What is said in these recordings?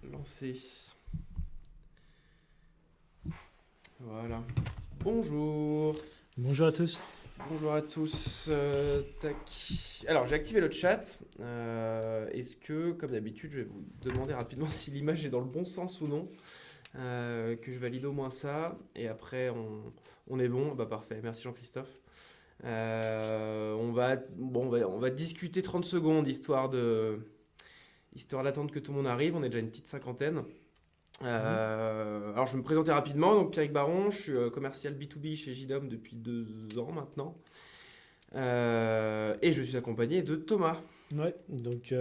lancer. Voilà. Bonjour. Bonjour à tous. Bonjour à tous. Tac. Alors, j'ai activé le chat. Est-ce que, comme d'habitude, je vais vous demander rapidement si l'image est dans le bon sens ou non. Que je valide au moins ça. Et après, on est bon. Bah, parfait. Merci Jean-Christophe. On va discuter 30 secondes, histoire d'attendre que tout le monde arrive. On est déjà une petite cinquantaine. Mhm. Alors, je vais me présenter rapidement. Donc, Pierrick Baron, je suis commercial B2B chez JDOM depuis 2 ans maintenant. Et je suis accompagné de Thomas. Ouais, donc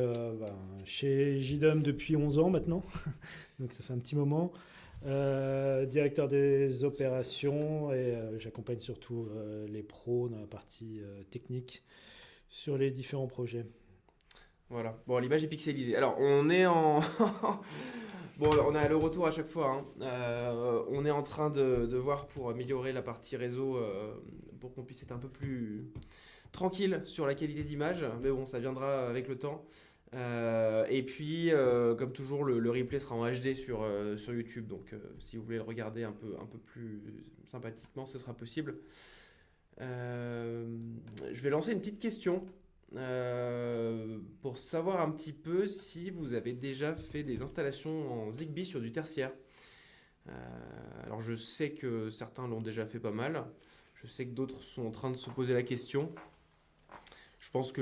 chez JDOM depuis 11 ans maintenant, donc ça fait un petit moment. Directeur des opérations et j'accompagne surtout les pros dans la partie technique sur les différents projets. Voilà. Bon, l'image est pixelisée. Alors, on est en. Bon, on a le retour à chaque fois, hein. On est en train de voir pour améliorer la partie réseau pour qu'on puisse être un peu plus tranquille sur la qualité d'image. Mais bon, ça viendra avec le temps. Et puis, comme toujours, le replay sera en HD sur YouTube. Donc, si vous voulez le regarder un peu plus sympathiquement, ce sera possible. Je vais lancer une petite question pour savoir un petit peu si vous avez déjà fait des installations en Zigbee sur du tertiaire. Euh, alors je sais que certains l'ont déjà fait pas mal. Je sais que d'autres sont en train de se poser la question. Je pense que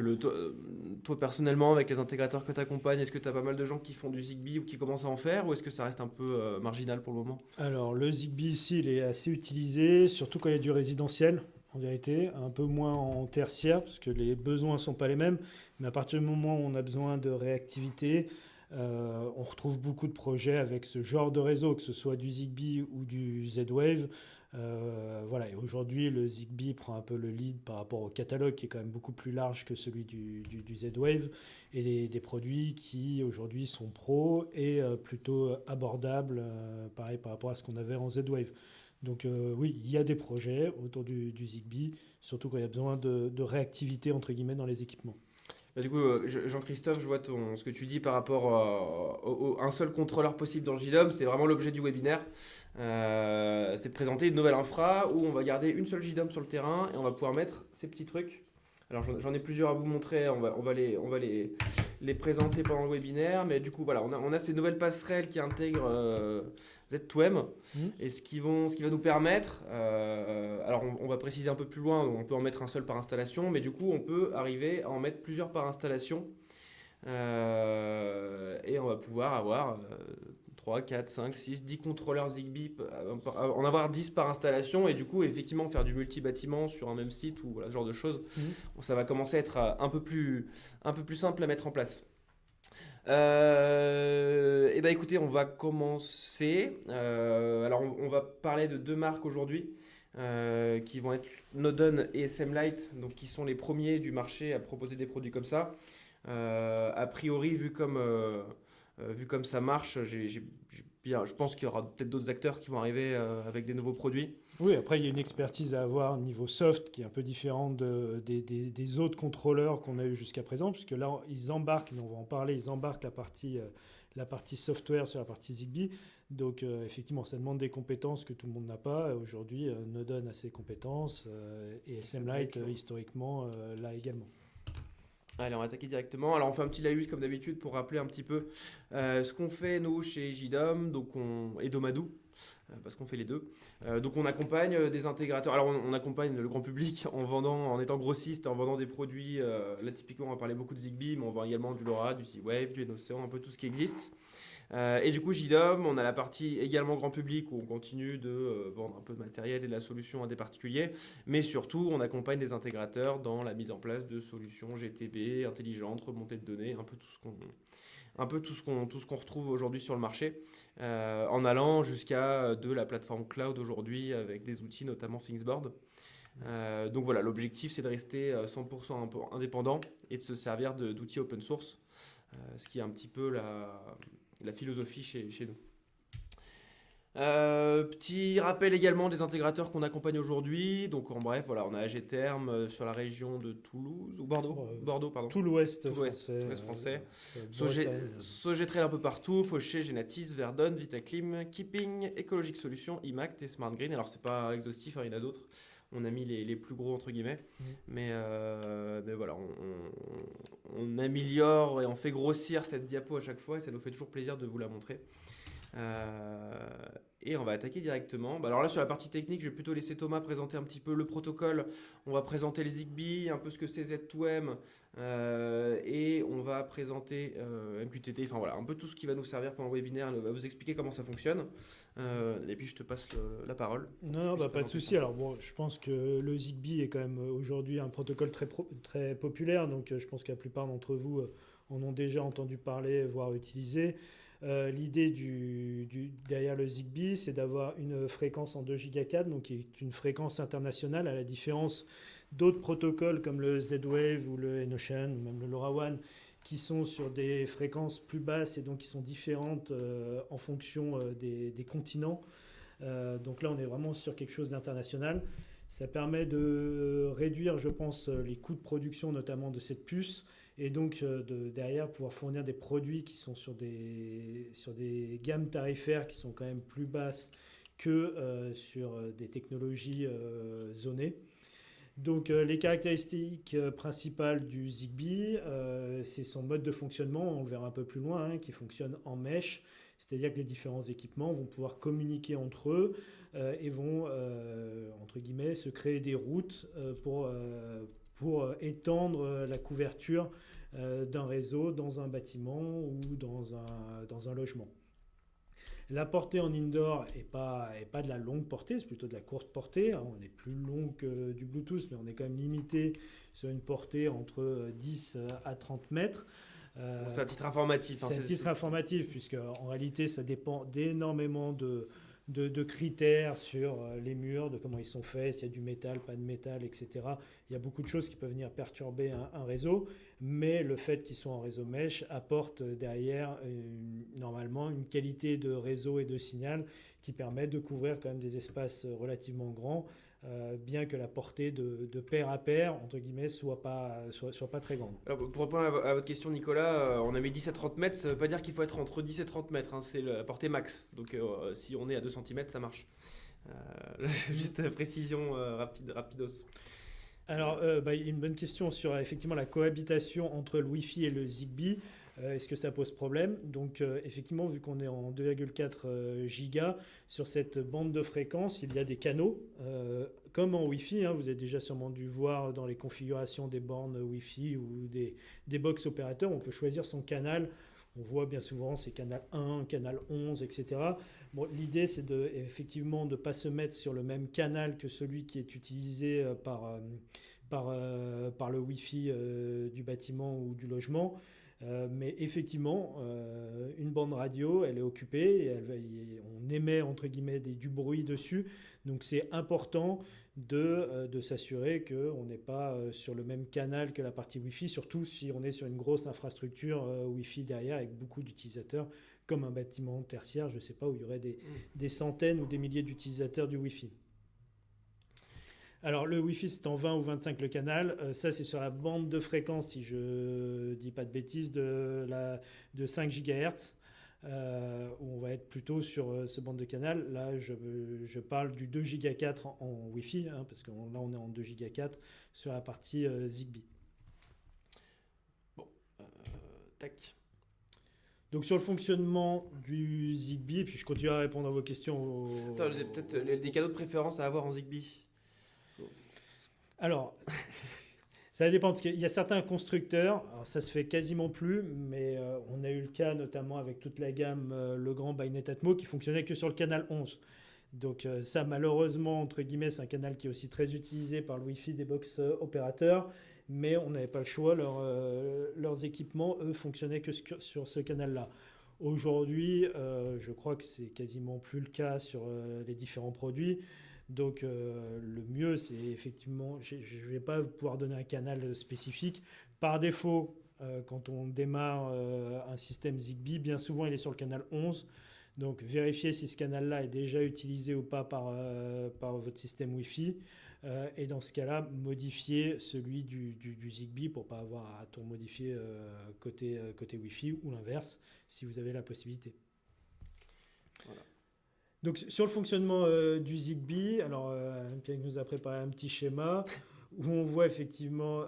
toi, personnellement, avec les intégrateurs que tu accompagnes, est-ce que tu as pas mal de gens qui font du Zigbee ou qui commencent à en faire, ou est-ce que ça reste un peu marginal pour le moment? Alors le Zigbee ici, il est assez utilisé, surtout quand il y a du résidentiel, en vérité, un peu moins en tertiaire, parce que les besoins ne sont pas les mêmes, mais à partir du moment où on a besoin de réactivité, on retrouve beaucoup de projets avec ce genre de réseau, que ce soit du Zigbee ou du Z-Wave. Voilà, et aujourd'hui, le Zigbee prend un peu le lead par rapport au catalogue qui est quand même beaucoup plus large que celui du Z-Wave et des produits qui aujourd'hui sont pro et plutôt abordables, pareil par rapport à ce qu'on avait en Z-Wave. Donc oui, il y a des projets autour du Zigbee, surtout quand il y a besoin de réactivité entre guillemets dans les équipements. Bah, du coup, Jean-Christophe, je vois ce que tu dis par rapport à un seul contrôleur possible dans le JDOM. C'est vraiment l'objet du webinaire. C'est de présenter une nouvelle infra où on va garder une seule JDOM sur le terrain et on va pouvoir mettre ces petits trucs. Alors j'en ai plusieurs à vous montrer, on va les présenter pendant le webinaire, mais du coup voilà, on a ces nouvelles passerelles qui intègrent Z2M Hmm. et ce qui va nous permettre, alors on va préciser un peu plus loin, on peut en mettre un seul par installation, mais du coup on peut arriver à en mettre plusieurs par installation et on va pouvoir avoir 3, 4, 5, 6, 10 contrôleurs Zigbee, en avoir 10 par installation et du coup effectivement faire du multi-bâtiment sur un même site ou voilà, ce genre de choses. Hmm. Bon, ça va commencer à être un peu plus simple à mettre en place. Et bah écoutez, on va commencer. Alors on va parler de deux marques aujourd'hui qui vont être Nodon et SMLite, donc qui sont les premiers du marché à proposer des produits comme ça. A priori, vu comme ça marche, je pense qu'il y aura peut-être d'autres acteurs qui vont arriver avec des nouveaux produits. Oui, après, il y a une expertise à avoir niveau soft qui est un peu différente des autres contrôleurs qu'on a eu jusqu'à présent, puisque là, ils embarquent, mais on va en parler, ils embarquent la partie software sur la partie Zigbee. Donc, effectivement, ça demande des compétences que tout le monde n'a pas. Aujourd'hui, Nodon a ses compétences et SMLite, historiquement, l'a également. Allez, on va attaquer directement. Alors, on fait un petit laïus comme d'habitude pour rappeler un petit peu ce qu'on fait nous chez JDOM et Domadou, parce qu'on fait les deux. Donc, on accompagne des intégrateurs. Alors, on accompagne le grand public en étant grossiste, en vendant des produits. Là, typiquement, on va parler beaucoup de Zigbee, mais on vend également du LoRa, du Z-Wave, du Enocean, un peu tout ce qui existe. Et du coup, JDOM, on a la partie également grand public où on continue de vendre un peu de matériel et de la solution à des particuliers. Mais surtout, on accompagne des intégrateurs dans la mise en place de solutions GTB, intelligentes, remontée de données, un peu tout ce qu'on retrouve aujourd'hui sur le marché, en allant jusqu'à de la plateforme cloud aujourd'hui avec des outils notamment Thingsboard. Donc voilà, l'objectif c'est de rester 100% indépendant et de se servir d'outils open source, ce qui est un petit peu la philosophie chez nous. Petit rappel également des intégrateurs qu'on accompagne aujourd'hui. Donc en bref, voilà, on a AG Terme sur la région de Toulouse ou Bordeaux. Bon, Bordeaux, pardon. tout l'ouest Tout l'ouest, français, tout l'ouest français. Bretagne. Sogetrel un peu partout, Fauché, Genatis, Verdon, Vitaclim, Keeping, Ecologique Solutions, IMACT et Smart Green. Alors c'est pas exhaustif, hein, il y en a d'autres. On a mis les plus gros entre guillemets. Mais voilà, on améliore et on fait grossir cette diapo à chaque fois et ça nous fait toujours plaisir de vous la montrer. Et on va attaquer directement. Alors là, sur la partie technique, je vais plutôt laisser Thomas présenter un petit peu le protocole. On va présenter les Zigbee, un peu ce que c'est Z2M, et on va présenter MQTT, enfin voilà, un peu tout ce qui va nous servir pendant le webinaire. On va vous expliquer comment ça fonctionne. Et puis je te passe la parole. Non, pas de souci. Alors bon, je pense que le Zigbee est quand même aujourd'hui un protocole très populaire, donc je pense que la plupart d'entre vous en ont déjà entendu parler, voire utilisé. L'idée derrière le Zigbee, c'est d'avoir une fréquence en 2 Go, donc qui est une fréquence internationale, à la différence d'autres protocoles comme le Z-Wave ou le Enocean ou même le LoRaWAN, qui sont sur des fréquences plus basses et donc qui sont différentes en fonction des continents. Donc là, on est vraiment sur quelque chose d'international. Ça permet de réduire, je pense, les coûts de production, notamment de cette puce, et donc derrière pouvoir fournir des produits qui sont sur des gammes tarifaires qui sont quand même plus basses que sur des technologies zonées. Donc les caractéristiques principales du Zigbee, c'est son mode de fonctionnement, on le verra un peu plus loin, hein, qui fonctionne en mesh, c'est-à-dire que les différents équipements vont pouvoir communiquer entre eux et vont, entre guillemets, se créer des routes pour étendre la couverture d'un réseau dans un bâtiment ou dans un logement. La portée en indoor n'est pas de la longue portée, c'est plutôt de la courte portée. On est plus long que du Bluetooth, mais on est quand même limité sur une portée entre 10 à 30 mètres. C'est à titre informatif. C'est à titre informatif, puisque en réalité, ça dépend d'énormément de critères sur les murs, de comment ils sont faits, s'il y a du métal, pas de métal, etc. Il y a beaucoup de choses qui peuvent venir perturber un réseau, mais le fait qu'ils soient en réseau mesh apporte derrière normalement une qualité de réseau et de signal qui permet de couvrir quand même des espaces relativement grands, bien que la portée de pair à pair, entre guillemets, soit pas très grande. Alors, pour répondre à votre question, Nicolas, on a mis 10 à 30 mètres, ça ne veut pas dire qu'il faut être entre 10 et 30 mètres, hein, c'est la portée max. Donc si on est à 2 cm, ça marche. Juste précision rapidos. Alors, il y a une bonne question sur effectivement la cohabitation entre le Wi-Fi et le Zigbee. Est-ce que ça pose problème? Donc, effectivement, vu qu'on est en 2,4 gigas, sur cette bande de fréquence, il y a des canaux, comme en Wi-Fi. Hein, vous avez déjà sûrement dû voir dans les configurations des bornes Wi-Fi ou des box opérateurs, on peut choisir son canal. On voit bien souvent c'est canal 1, canal 11, etc. Bon, l'idée, c'est effectivement de ne pas se mettre sur le même canal que celui qui est utilisé par le Wi-Fi du bâtiment ou du logement. Mais effectivement, une bande radio, elle est occupée et on émet entre guillemets du bruit dessus. Donc c'est important de s'assurer qu'on n'est pas sur le même canal que la partie Wi-Fi, surtout si on est sur une grosse infrastructure Wi-Fi derrière avec beaucoup d'utilisateurs, comme un bâtiment tertiaire, je ne sais pas, où il y aurait des centaines ou des milliers d'utilisateurs du Wi-Fi. Alors le Wi-Fi c'est en 20 ou 25 le canal, ça c'est sur la bande de fréquence, si je dis pas de bêtises, de 5 GHz, où on va être plutôt sur ce bande de canal. Là je parle du 2 Go 4 en Wi-Fi, hein, parce que là on est en 2 Go 4 sur la partie Zigbee. Bon, tac. Donc sur le fonctionnement du Zigbee, et puis je continue à répondre à vos questions. Attends, vous avez peut-être des cadeaux de préférence à avoir en Zigbee. Alors, ça dépend, parce qu'il y a certains constructeurs, alors ça se fait quasiment plus, mais on a eu le cas notamment avec toute la gamme Legrand by Netatmo qui fonctionnait que sur le canal 11. Donc ça, malheureusement, entre guillemets, c'est un canal qui est aussi très utilisé par le Wi-Fi des box opérateurs, mais on n'avait pas le choix, leurs équipements, eux, fonctionnaient que sur ce canal-là. Aujourd'hui, je crois que c'est quasiment plus le cas sur les différents produits. Donc le mieux, c'est effectivement, je ne vais pas pouvoir donner un canal spécifique. Par défaut, quand on démarre un système Zigbee, bien souvent il est sur le canal 11. Donc vérifiez si ce canal-là est déjà utilisé ou pas par votre système Wi-Fi. Et dans ce cas-là, modifiez celui du Zigbee pour ne pas avoir à tout modifier côté Wi-Fi ou l'inverse si vous avez la possibilité. Voilà. Donc sur le fonctionnement du Zigbee, alors Pierre nous a préparé un petit schéma où on voit effectivement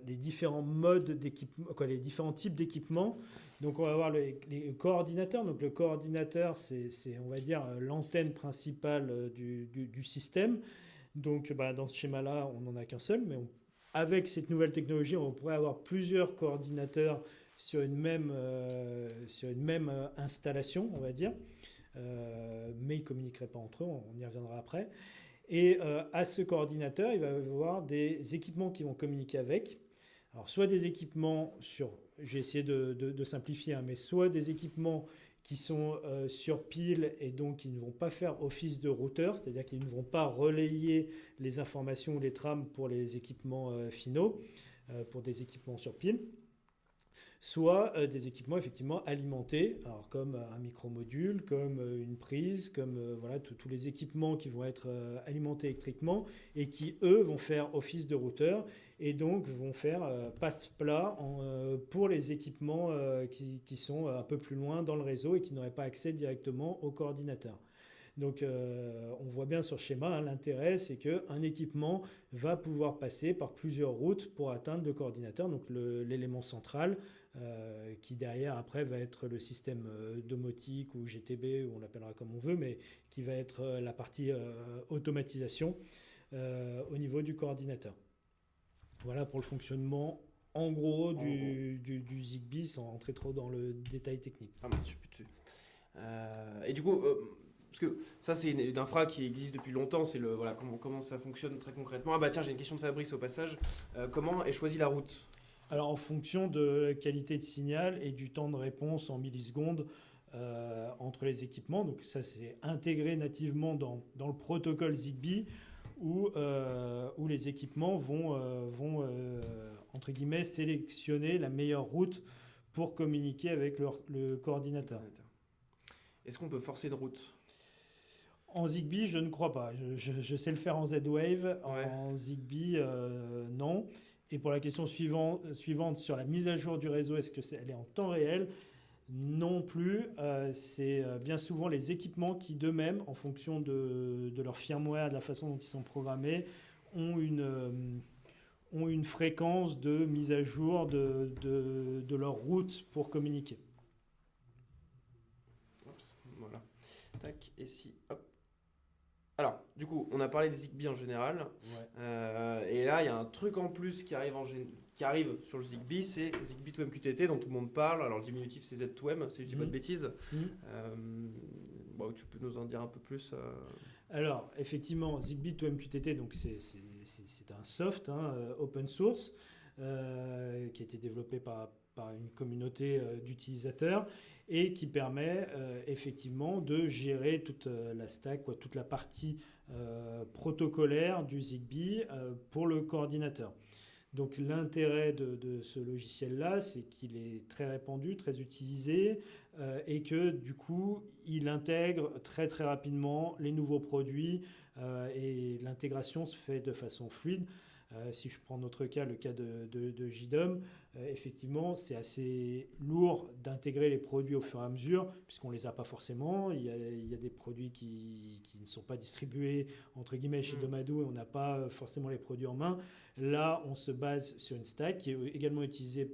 les différents modes d'équipement, les différents types d'équipements. Donc on va voir les coordinateurs. Donc le coordinateur, c'est on va dire l'antenne principale du système. Donc dans ce schéma-là, on n'en a qu'un seul, mais avec cette nouvelle technologie, on pourrait avoir plusieurs coordinateurs sur une même installation, on va dire. Mais ils ne communiqueraient pas entre eux, on y reviendra après. Et à ce coordinateur, il va y avoir des équipements qui vont communiquer avec. Alors soit des équipements j'ai essayé de simplifier, mais soit des équipements qui sont sur pile et donc qui ne vont pas faire office de routeur, c'est-à-dire qu'ils ne vont pas relayer les informations ou les trames pour les équipements finaux, pour des équipements sur pile. Soit des équipements effectivement alimentés, alors comme un micromodule, comme une prise, comme tous les équipements qui vont être alimentés électriquement et qui, eux, vont faire office de routeur et donc vont faire passe-plat pour les équipements qui sont un peu plus loin dans le réseau et qui n'auraient pas accès directement au coordinateur. Donc on voit bien sur le schéma, l'intérêt c'est qu'un équipement va pouvoir passer par plusieurs routes pour atteindre le coordinateur, donc l'élément central qui derrière après va être le système domotique ou GTB, ou on l'appellera comme on veut, mais qui va être la partie automatisation au niveau du coordinateur. Voilà pour le fonctionnement en gros du Zigbee sans rentrer trop dans le détail technique. Ah, je suis plus dessus. Et du coup... parce que ça, c'est une infra qui existe depuis longtemps, c'est comment ça fonctionne très concrètement. Ah bah tiens, j'ai une question de Fabrice au passage. Comment est choisie la route ? Alors en fonction de la qualité de signal et du temps de réponse en millisecondes entre les équipements. Donc ça, c'est intégré nativement dans le protocole Zigbee où les équipements vont entre guillemets, sélectionner la meilleure route pour communiquer avec le coordinateur. Est-ce qu'on peut forcer une route ? En Zigbee, je ne crois pas. Je sais le faire en Z-Wave. Ouais. En Zigbee, non. Et pour la question suivante sur la mise à jour du réseau, est-ce qu'elle est en temps réel ? Non plus. C'est bien souvent les équipements qui d'eux-mêmes, en fonction de leur firmware, de la façon dont ils sont programmés, ont une fréquence de mise à jour de leur route pour communiquer. Voilà. Tac, et si, hop. Alors, du coup, on a parlé des Zigbee en général. Ouais. Et là, il y a un truc en plus qui arrive sur le Zigbee, c'est Zigbee to MQTT dont tout le monde parle. Alors, le diminutif, c'est Z2M, si je dis pas de bêtises. Tu peux nous en dire un peu plus Alors, effectivement, Zigbee to MQTT, donc c'est un soft open source qui a été développé par une communauté d'utilisateurs et qui permet effectivement de gérer toute la stack, toute la partie protocolaire du Zigbee pour le coordinateur. Donc l'intérêt de ce logiciel-là, c'est qu'il est très répandu, très utilisé et que du coup, il intègre très très rapidement les nouveaux produits et l'intégration se fait de façon fluide. Si je prends notre cas, le cas de JDOM, effectivement, c'est assez lourd d'intégrer les produits au fur et à mesure, puisqu'on ne les a pas forcément. Il y a des produits qui ne sont pas distribués, entre guillemets, chez Domadou, et on n'a pas forcément les produits en main. Là, on se base sur une stack qui est également utilisée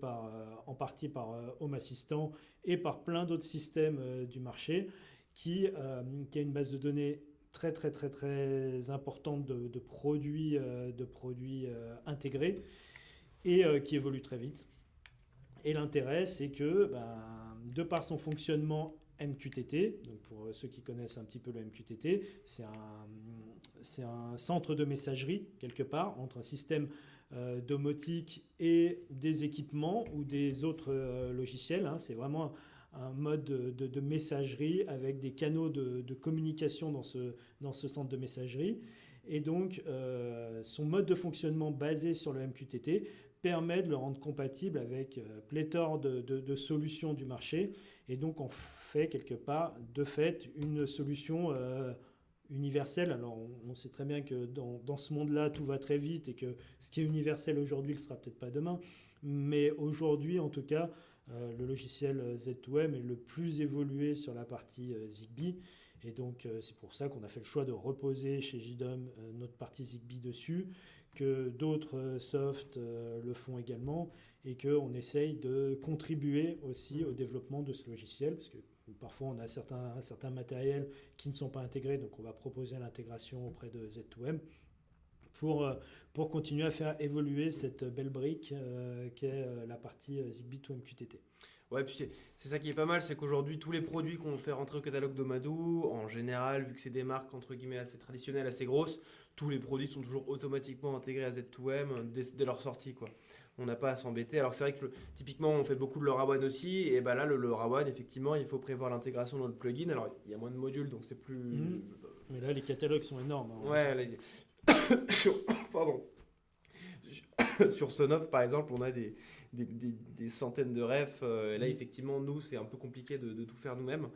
en partie par Home Assistant et par plein d'autres systèmes du marché, qui a une base de données très très très très importante de produits intégrés et qui évolue très vite. Et l'intérêt, c'est que de par son fonctionnement MQTT, donc pour ceux qui connaissent un petit peu le MQTT, c'est un centre de messagerie quelque part entre un système domotique et des équipements ou des autres logiciels. C'est vraiment un mode de messagerie avec des canaux de communication dans ce centre de messagerie. Et donc, son mode de fonctionnement basé sur le MQTT permet de le rendre compatible avec pléthore de solutions du marché. Et donc, on fait quelque part, de fait, une solution universelle. Alors, on sait très bien que dans ce monde-là, tout va très vite et que ce qui est universel aujourd'hui ne le sera peut-être pas demain. Mais aujourd'hui, en tout cas, le logiciel Z2M est le plus évolué sur la partie Zigbee. Et donc, c'est pour ça qu'on a fait le choix de reposer chez JDOM notre partie Zigbee dessus, que d'autres softs le font également, et qu'on essaye de contribuer aussi au développement de ce logiciel, parce que parfois on a certains matériels qui ne sont pas intégrés, donc on va proposer l'intégration auprès de Z2M pour continuer à faire évoluer cette belle brique qu'est la partie Zigbee to MQTT. Ouais, puis c'est ça qui est pas mal, c'est qu'aujourd'hui, tous les produits qu'on fait rentrer au catalogue d'Omadou, en général, vu que c'est des marques entre guillemets assez traditionnelles, assez grosses, tous les produits sont toujours automatiquement intégrés à Z2M dès leur sortie, quoi. On n'a pas à s'embêter. Alors c'est vrai que typiquement, on fait beaucoup de LoRaWAN aussi, et bah là, le LoRaWAN, effectivement, il faut prévoir l'intégration dans le plugin. Alors il y a moins de modules, donc c'est plus. Mais là, les catalogues sont énormes. Hein. Ouais, allez-y. Pardon. Sur Sonoff, par exemple, on a des centaines de refs. Et là, effectivement, nous, c'est un peu compliqué de tout faire nous-mêmes.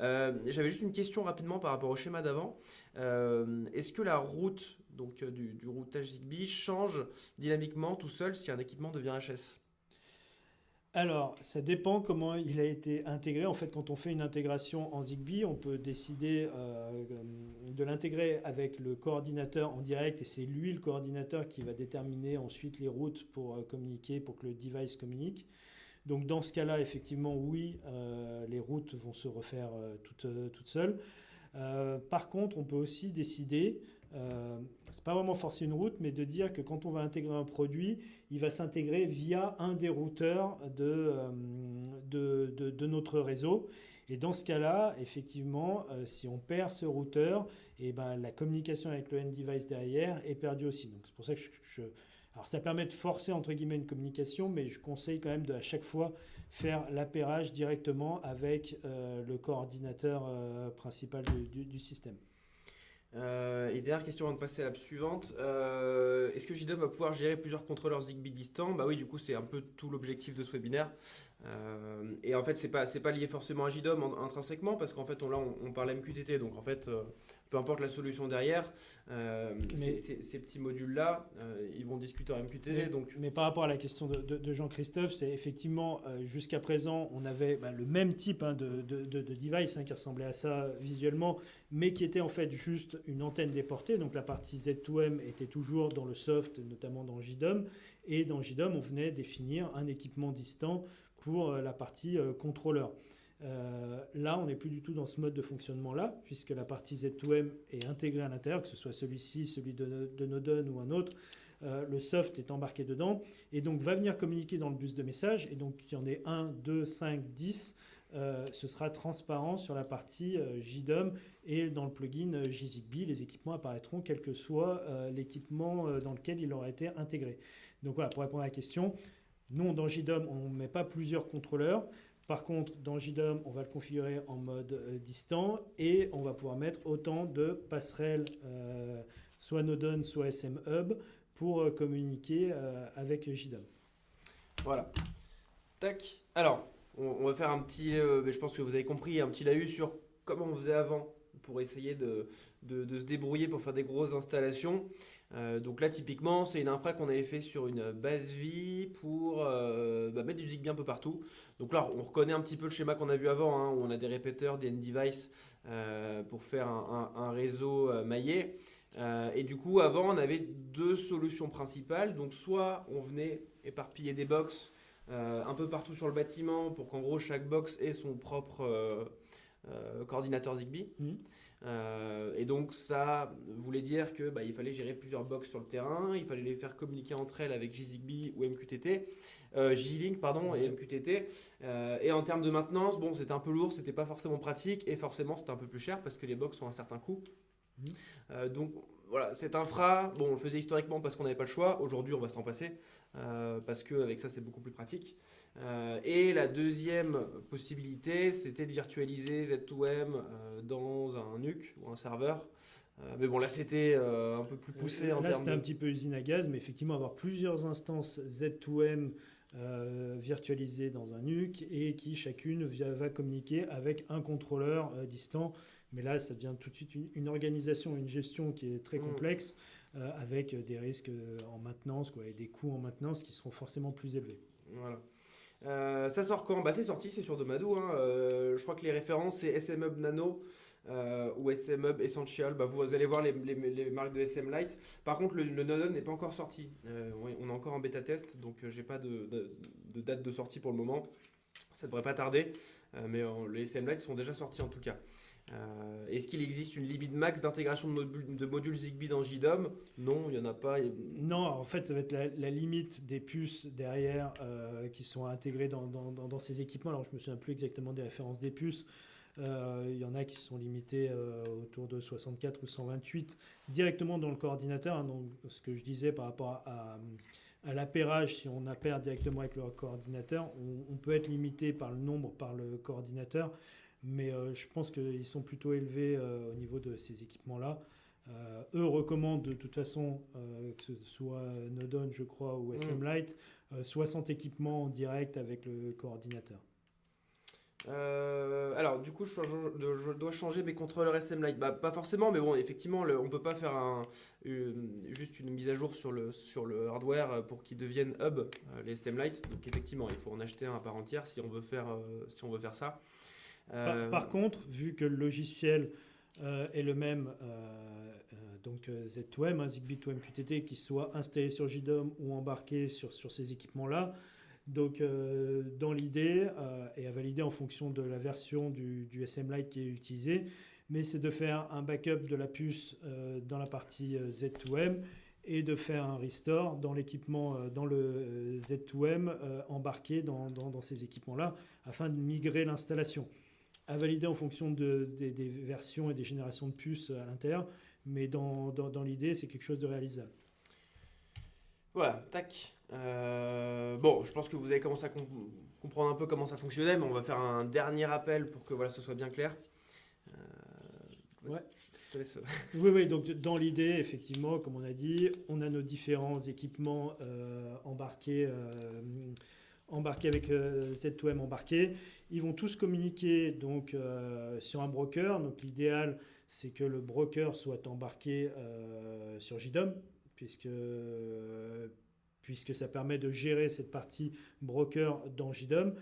J'avais juste une question rapidement par rapport au schéma d'avant. Est-ce que la route donc, du routage Zigbee change dynamiquement tout seul si un équipement devient HS? Alors, ça dépend comment il a été intégré. En fait, quand on fait une intégration en Zigbee, on peut décider de l'intégrer avec le coordinateur en direct, et c'est lui, le coordinateur, qui va déterminer ensuite les routes pour communiquer, pour que le device communique. Donc, dans ce cas-là, effectivement, oui, les routes vont se refaire toutes seules. Par contre, on peut aussi décider, c'est pas vraiment forcer une route, mais de dire que quand on va intégrer un produit, il va s'intégrer via un des routeurs de notre réseau. Et dans ce cas-là, effectivement, si on perd ce routeur, et ben, la communication avec le end device derrière est perdue aussi. Donc c'est pour ça que alors ça permet de forcer entre guillemets une communication, mais je conseille quand même de à chaque fois faire l'appairage directement avec le coordinateur principal du système. Et dernière question avant de passer à la suivante. Est-ce que JDOM va pouvoir gérer plusieurs contrôleurs Zigbee distants? Bah oui, du coup, c'est un peu tout l'objectif de ce webinaire. Et en fait, c'est pas lié forcément à JDOM intrinsèquement, parce qu'en fait, là, on parle MQTT. Donc, en fait, peu importe la solution derrière, ces petits modules-là, ils vont discuter en MQTT. Mais par rapport à la question de Jean-Christophe, c'est effectivement, jusqu'à présent, on avait le même type de device qui ressemblait à ça visuellement, mais qui était en fait juste une antenne déportée. Donc la partie Z2M était toujours dans le soft, notamment dans JDOM. Et dans JDOM, on venait définir un équipement distant pour la partie contrôleur. Là, on n'est plus du tout dans ce mode de fonctionnement-là, puisque la partie Z2M est intégrée à l'intérieur, que ce soit celui-ci, celui de Nodon ou un autre. Le soft est embarqué dedans et donc va venir communiquer dans le bus de message. Et donc, il y en ait 1, 2, 5, 10. Ce sera transparent sur la partie JDOM et dans le plugin JZigbee, les équipements apparaîtront quel que soit l'équipement dans lequel il aura été intégré. Donc voilà, pour répondre à la question, non, dans JDOM, on ne met pas plusieurs contrôleurs. Par contre, dans JDOM, on va le configurer en mode distant et on va pouvoir mettre autant de passerelles, soit Nodon, soit SM Hub, pour communiquer avec JDOM. Voilà. Tac. Alors, on va faire un petit, je pense que vous avez compris, un petit laïus sur comment on faisait avant pour essayer de se débrouiller pour faire des grosses installations. Donc là, typiquement, c'est une infra qu'on avait fait sur une base vie pour mettre du Zigbee un peu partout. Donc là, on reconnaît un petit peu le schéma qu'on a vu avant, où on a des répéteurs, des end-devices pour faire un réseau maillé. Et du coup, avant, on avait deux solutions principales. Donc soit on venait éparpiller des box un peu partout sur le bâtiment pour qu'en gros, chaque box ait son propre coordinateur Zigbee. Et donc ça voulait dire que il fallait gérer plusieurs box sur le terrain, il fallait les faire communiquer entre elles avec JZigbee ou MQTT, J-Link pardon et MQTT. Et en termes de maintenance, bon c'était un peu lourd, c'était pas forcément pratique et forcément c'était un peu plus cher parce que les box ont un certain coût. Donc voilà, cette infra, bon on le faisait historiquement parce qu'on n'avait pas le choix, aujourd'hui on va s'en passer parce qu'avec ça c'est beaucoup plus pratique. Et la deuxième possibilité, c'était de virtualiser Z2M dans un NUC ou un serveur Mais bon, là, c'était un peu plus poussé en Là, termes c'était un de... petit peu usine à gaz, mais effectivement, avoir plusieurs instances Z2M virtualisées dans un NUC et qui chacune va communiquer avec un contrôleur distant. Mais là, ça devient tout de suite une organisation, une gestion qui est très complexe avec des risques en maintenance quoi, et des coûts en maintenance qui seront forcément plus élevés. Voilà. Ça sort quand? Bah, c'est sorti, c'est sur Domadou, hein. Je crois que les références, c'est SM Hub Nano ou SM Hub Essential. Bah, vous allez voir les marques de SM Lite. Par contre, le Nodon n'est pas encore sorti. On est encore en bêta test, donc j'ai pas de date de sortie pour le moment. Ça devrait pas tarder, mais les SM Lite sont déjà sortis en tout cas. Est-ce qu'il existe une limite max d'intégration de modules Zigbee dans JDOM? Non, il n'y en a pas. Non, en fait, ça va être la limite des puces derrière qui sont intégrées dans ces équipements. Alors, je me souviens plus exactement des références des puces. Il y en a qui sont limitées autour de 64 ou 128 directement dans le coordinateur. Hein, donc, ce que je disais par rapport à l'appairage, si on appaire directement avec le coordinateur, on peut être limité par le nombre, par le coordinateur. Mais je pense qu'ils sont plutôt élevés au niveau de ces équipements-là. Eux recommandent de toute façon, que ce soit Nodon, je crois, ou SM Lite, 60 équipements en direct avec le coordinateur. Alors, du coup, je dois changer mes contrôleurs SM Lite. Bah, pas forcément, mais bon, effectivement, on peut pas faire juste une mise à jour sur le hardware pour qu'ils deviennent hub, les SM Lite. Donc, effectivement, il faut en acheter un à part entière si on veut faire ça. Par contre, vu que le logiciel est le même, donc Z2M, hein, Zigbee to MQTT, qui soit installé sur JDOM ou embarqué sur ces équipements-là, donc dans l'idée, et à valider en fonction de la version du SM Lite qui est utilisée, mais c'est de faire un backup de la puce dans la partie Z2M et de faire un restore dans l'équipement, dans le Z2M embarqué dans ces équipements-là, afin de migrer l'installation. À valider en fonction des versions et des générations de puces à l'intérieur, mais dans l'idée, c'est quelque chose de réalisable. Voilà, tac. Bon, je pense que vous avez commencé à comprendre un peu comment ça fonctionnait, mais on va faire un dernier appel pour que voilà, ce soit bien clair. Ouais. Je te laisse. Oui, donc dans l'idée, effectivement, comme on a dit, on a nos différents équipements embarqués avec Z2M embarqué. Ils vont tous communiquer donc, sur un broker. Donc l'idéal, c'est que le broker soit embarqué sur JDOM, puisque ça permet de gérer cette partie broker dans JDOM.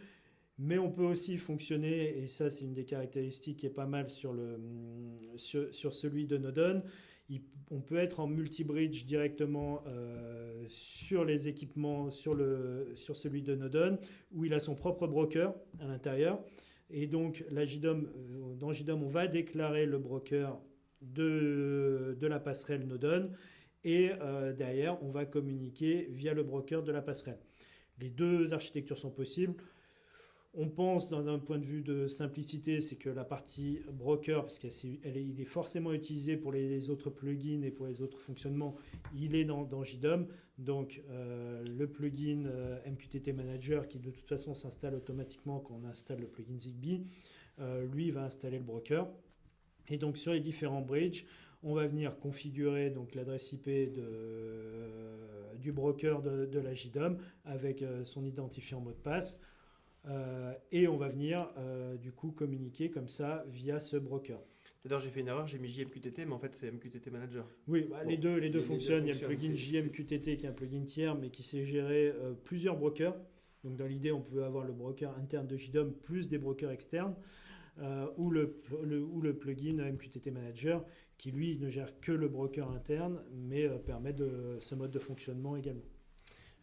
Mais on peut aussi fonctionner, et ça c'est une des caractéristiques qui est pas mal sur celui de Nodon, on peut être en multi-bridge directement sur les équipements, sur celui de Nodon, où il a son propre broker à l'intérieur. Et donc dans JDOM, on va déclarer le broker de la passerelle Nodon, et derrière, on va communiquer via le broker de la passerelle. Les deux architectures sont possibles. On pense, dans un point de vue de simplicité, c'est que la partie broker, parce qu'il est forcément utilisé pour les autres plugins et pour les autres fonctionnements, il est dans JDOM. Donc le plugin MQTT Manager, qui de toute façon s'installe automatiquement quand on installe le plugin Zigbee, lui va installer le broker. Et donc sur les différents bridges, on va venir configurer donc l'adresse IP du broker de la JDOM avec son identifiant mot de passe. Et on va venir du coup communiquer comme ça via ce broker. D'ailleurs, j'ai fait une erreur, j'ai mis JMQTT, mais en fait c'est MQTT Manager. Oui, bon, les deux fonctionnent. Il y a le plugin JMQTT qui est un plugin tiers, mais qui sait gérer plusieurs brokers. Donc dans l'idée, on pouvait avoir le broker interne de JDOM plus des brokers externes, ou le plugin MQTT Manager qui lui ne gère que le broker interne, mais permet ce mode de fonctionnement également.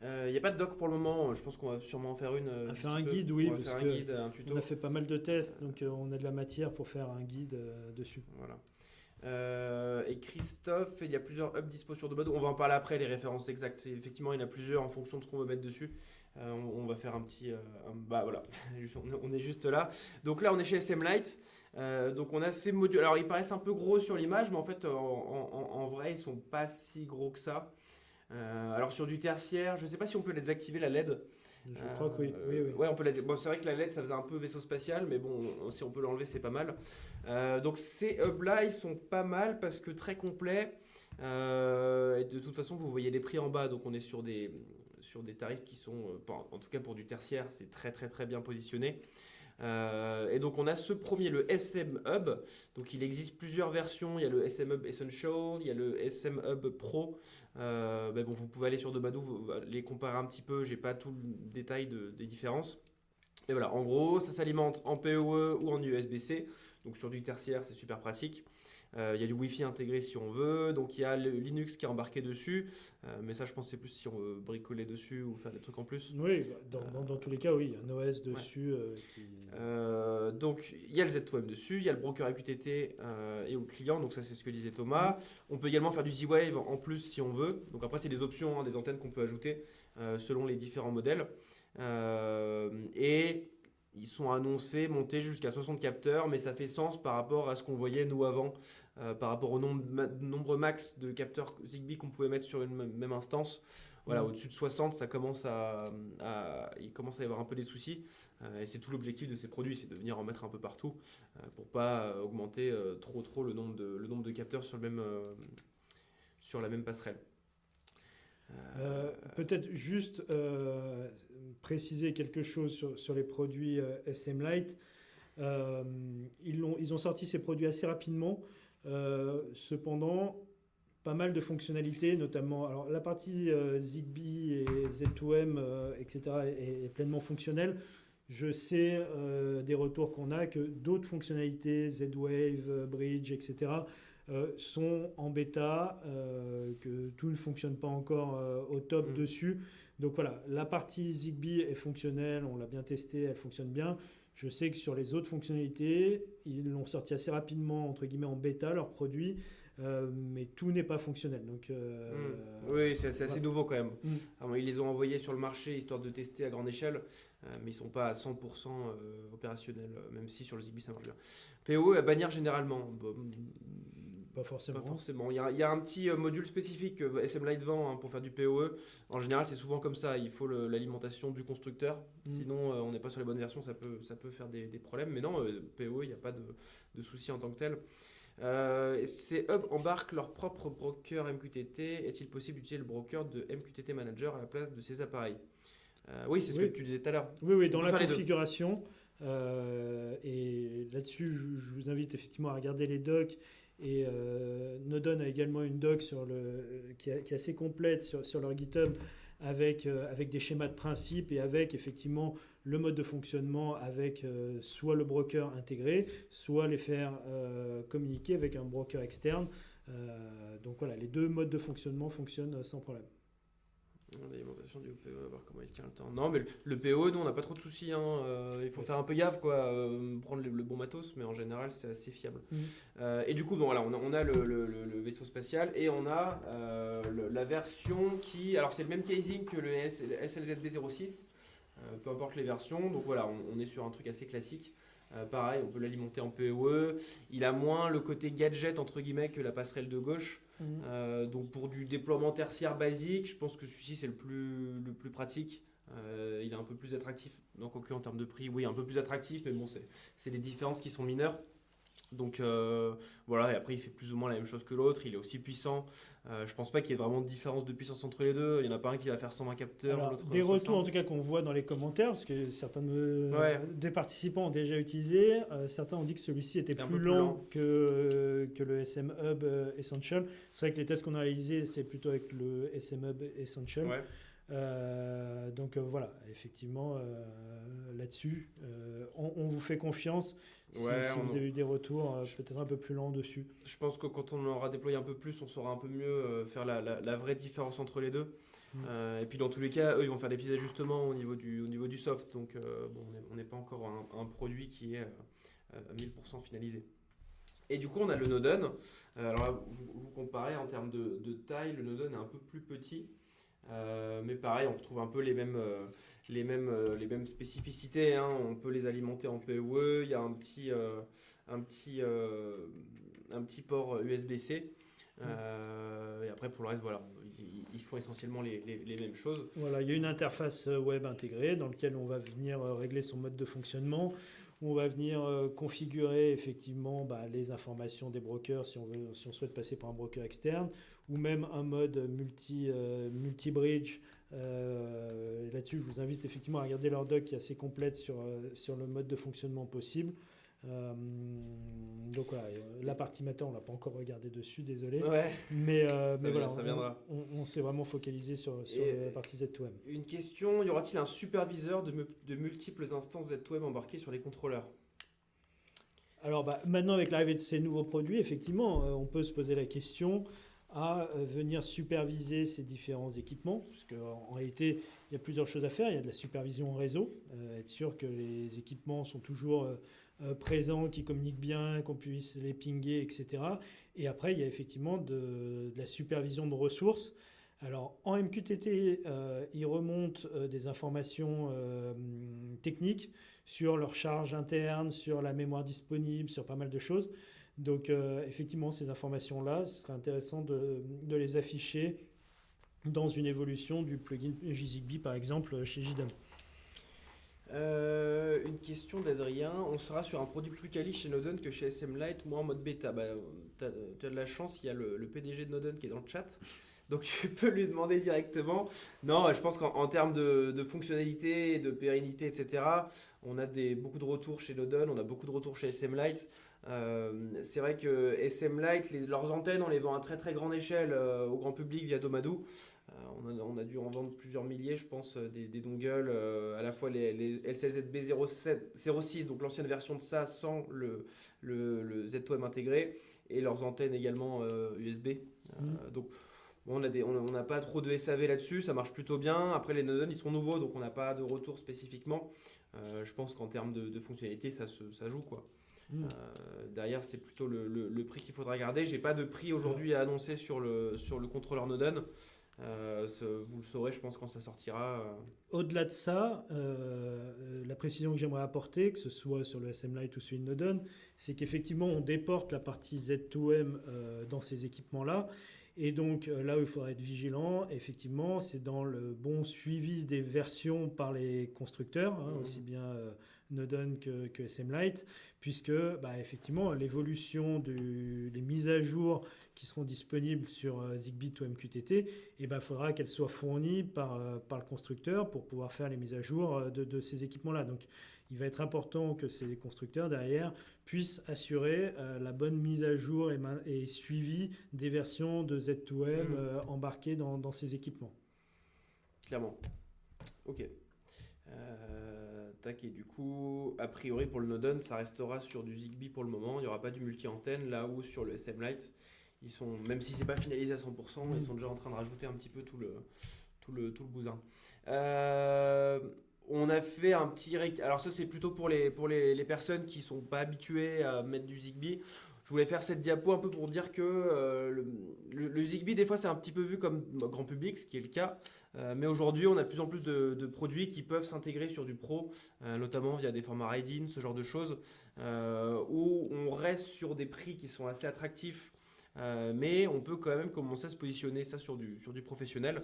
Il n'y a pas de doc pour le moment, je pense qu'on va sûrement en faire une. Faire un guide, oui, on va faire un guide, un tuto. On a fait pas mal de tests, donc on a de la matière pour faire un guide dessus. Voilà. Et Christophe, il y a plusieurs hubs dispo sur Domadou. On va en parler après, les références exactes. Effectivement, il y en a plusieurs en fonction de ce qu'on veut mettre dessus. On va faire un petit. Bah voilà, on est juste là. Donc là, on est chez SM Lite. Donc on a ces modules. Alors ils paraissent un peu gros sur l'image, mais en fait, en vrai, ils sont pas si gros que ça. Alors sur du tertiaire, je ne sais pas si on peut les activer la LED. Je crois que oui. Ouais, on peut bon, c'est vrai que la LED, ça faisait un peu vaisseau spatial, mais bon, si on peut l'enlever, c'est pas mal. Donc ces hubs-là, ils sont pas mal parce que très complets. Et de toute façon, vous voyez les prix en bas, donc on est sur des tarifs qui sont, en tout cas pour du tertiaire, c'est très très très bien positionné. Et donc on a ce premier, le SM Hub. Donc il existe plusieurs versions. Il y a le SM Hub Essential, il y a le SM Hub Pro. Ben bon, vous pouvez aller sur Dobadou, les comparer un petit peu. J'ai pas tout le détail des différences. Et voilà, en gros, ça s'alimente en PoE ou en USB-C. Donc sur du tertiaire, c'est super pratique. Il y a du Wi-Fi intégré si on veut. Donc il y a le Linux qui est embarqué dessus. Mais ça, je pense que c'est plus si on veut bricoler dessus ou faire des trucs en plus. Oui, dans tous les cas, oui, il y a un OS dessus. Donc il y a le Z2M dessus, il y a le broker MQTT et au client, donc ça c'est ce que disait Thomas. On peut également faire du Z-Wave en plus si on veut. Donc après c'est des options, hein, des antennes qu'on peut ajouter selon les différents modèles. Et ils sont annoncés monter jusqu'à 60 capteurs, mais ça fait sens par rapport à ce qu'on voyait nous avant, par rapport au nombre max de capteurs Zigbee qu'on pouvait mettre sur une même instance. Voilà, au-dessus de 60, il commence à y avoir un peu des soucis. Et c'est tout l'objectif de ces produits, c'est de venir en mettre un peu partout pour pas augmenter trop le nombre de capteurs sur la même passerelle. Peut-être juste préciser quelque chose sur les produits SM Lite. Ils ont sorti ces produits assez rapidement. Cependant, pas mal de fonctionnalités, notamment alors, la partie Zigbee et Z2M, etc. est pleinement fonctionnelle. Je sais des retours qu'on a que d'autres fonctionnalités, Z-Wave, Bridge, etc., sont en bêta, que tout ne fonctionne pas encore au top dessus. Donc voilà, la partie Zigbee est fonctionnelle, on l'a bien testé, elle fonctionne bien. Je sais que sur les autres fonctionnalités, ils l'ont sorti assez rapidement, entre guillemets, en bêta, leurs produits. Mais tout n'est pas fonctionnel. Donc, oui, c'est assez nouveau quand même. Alors, ils les ont envoyés sur le marché histoire de tester à grande échelle, mais ils ne sont pas à 100% opérationnels, même si sur le Zigbee ça marche bien. PoE à bannir généralement. Pas forcément. Pas forcément. Il y a un petit module spécifique que SM Lite vend pour faire du PoE. En général, c'est souvent comme ça. Il faut l'alimentation du constructeur. Sinon, on n'est pas sur les bonnes versions. Ça peut faire des problèmes. Mais non, PoE, il n'y a pas de souci en tant que tel. Ces hubs embarquent leur propre broker MQTT. Est-il possible d'utiliser le broker de MQTT Manager à la place de ces appareils? Oui, c'est ce que tu disais tout à l'heure. Oui, dans la configuration. Et là-dessus, je vous invite effectivement à regarder les docs. Et Nodon a également une doc qui est assez complète sur leur GitHub avec des schémas de principe et avec effectivement le mode de fonctionnement avec soit le broker intégré, soit les faire communiquer avec un broker externe. Donc voilà, les deux modes de fonctionnement fonctionnent sans problème. L'alimentation du PoE, on va voir comment il tient le temps. Non, mais le PoE, nous, on n'a pas trop de soucis. Il faut faire un peu gaffe, quoi, prendre le bon matos, mais en général, c'est assez fiable. Et du coup, bon, voilà, on a le vaisseau spatial et on a la version qui. Alors, c'est le même casing que le SLZB06, peu importe les versions. Donc voilà, on est sur un truc assez classique. Pareil, on peut l'alimenter en PoE. Il a moins le côté gadget, entre guillemets, que la passerelle de gauche. Donc pour du déploiement tertiaire basique, je pense que celui-ci c'est le plus pratique. Il est un peu plus attractif, donc en termes de prix, oui, un peu plus attractif, mais bon, c'est des différences qui sont mineures. Donc voilà, et après il fait plus ou moins la même chose que l'autre, il est aussi puissant. Je pense pas qu'il y ait vraiment de différence de puissance entre les deux. Il y en a pas un qui va faire 120 capteurs, l'autre des 60. retours en tout cas qu'on voit dans les commentaires, parce que certains des participants ont déjà utilisé. Certains ont dit que celui-ci était plus lent que le SM Hub Essential. C'est vrai que les tests qu'on a réalisés, c'est plutôt avec le SM Hub Essential. Ouais. Donc voilà, effectivement, là-dessus, on vous fait confiance. Si vous avez eu des retours peut-être un peu plus lents dessus. Je pense que quand on aura déployé un peu plus, on saura un peu mieux faire la vraie différence entre les deux. Et puis dans tous les cas, eux, ils vont faire des petits ajustements au niveau du soft. Donc bon, on n'est pas encore un produit qui est à 1000% finalisé. Et du coup, on a le Nodon. Alors là, vous comparez en termes de taille, le Nodon est un peu plus petit. Mais pareil, on retrouve un peu les mêmes spécificités. On peut les alimenter en PoE. Il y a un petit port USB-C. Et après, pour le reste, voilà, ils font essentiellement les mêmes choses. Voilà, il y a une interface web intégrée dans laquelle on va venir régler son mode de fonctionnement. On va venir configurer effectivement les informations des brokers si on souhaite passer par un broker externe, ou même un mode multi-bridge. Là-dessus, je vous invite effectivement à regarder leur doc qui est assez complète sur le mode de fonctionnement possible. Donc voilà, la partie matin, on l'a pas encore regardé dessus, désolé. Ouais, Mais voilà, ça viendra. on s'est vraiment focalisé sur la partie Z2M. Une question, y aura-t-il un superviseur de multiples instances Z2M embarquées sur les contrôleurs? Alors maintenant, avec l'arrivée de ces nouveaux produits, effectivement, on peut se poser la question à venir superviser ces différents équipements, parce qu'en réalité, il y a plusieurs choses à faire. Il y a de la supervision en réseau, être sûr que les équipements sont toujours présents, qu'ils communiquent bien, qu'on puisse les pinguer, etc. Et après, il y a effectivement de la supervision de ressources. Alors en MQTT, ils remontent des informations techniques sur leur charge interne, sur la mémoire disponible, sur pas mal de choses. Donc effectivement, ces informations-là, ce serait intéressant de les afficher dans une évolution du plugin JZigBee, par exemple, chez JDOM. Une question d'Adrien. On sera sur un produit plus quali chez Nodon que chez SM Lite, moi en mode bêta. Tu as de la chance, il y a le PDG de Nodon qui est dans le chat. Donc tu peux lui demander directement. Non, je pense qu'en termes de fonctionnalité, de pérennité, etc., on a beaucoup de retours chez Nodon, on a beaucoup de retours chez SM Lite. C'est vrai que SM Lite, leurs antennes, on les vend à très très grande échelle au grand public via Domadou. On a dû en vendre plusieurs milliers, je pense, des dongles, à la fois les LCZB 06, donc l'ancienne version de ça, sans le Z2M intégré, et leurs antennes également USB. Donc bon, on n'a pas trop de SAV là-dessus, ça marche plutôt bien. Après, les Nodon, ils sont nouveaux, donc on n'a pas de retour spécifiquement. Je pense qu'en termes de fonctionnalité, ça joue, quoi. Derrière, c'est plutôt le prix qu'il faudra garder. J'ai pas de prix aujourd'hui à annoncer sur le contrôleur Nodon. Vous le saurez, je pense, quand ça sortira. Au-delà de ça, la précision que j'aimerais apporter, que ce soit sur le SM Lite ou sur Nodon, c'est qu'effectivement, on déporte la partie Z2M dans ces équipements-là. Et donc là où il faudra être vigilant, effectivement, c'est dans le bon suivi des versions par les constructeurs, aussi bien Nodon que SM Lite, puisque effectivement l'évolution des mises à jour qui seront disponibles sur Zigbee to MQTT, il faudra qu'elles soient fournies par le constructeur pour pouvoir faire les mises à jour de ces équipements-là. Donc il va être important que ces constructeurs derrière puissent assurer la bonne mise à jour et suivi des versions de Z2M embarquées dans ces équipements. Clairement. Ok. Tac, et du coup, a priori pour le Nodon, ça restera sur du Zigbee pour le moment. Il n'y aura pas du multi-antenne, là où sur le SM Lite, même si c'est pas finalisé à 100%, ils sont déjà en train de rajouter un petit peu tout le bousin. On a fait un petit... Alors ça, c'est plutôt pour les personnes qui sont pas habituées à mettre du Zigbee. Je voulais faire cette diapo un peu pour dire que le Zigbee, des fois, c'est un petit peu vu comme grand public, ce qui est le cas. Mais aujourd'hui, on a de plus en plus de produits qui peuvent s'intégrer sur du pro, notamment via des formats ride-in, ce genre de choses, où on reste sur des prix qui sont assez attractifs, mais on peut quand même commencer à se positionner ça sur du professionnel.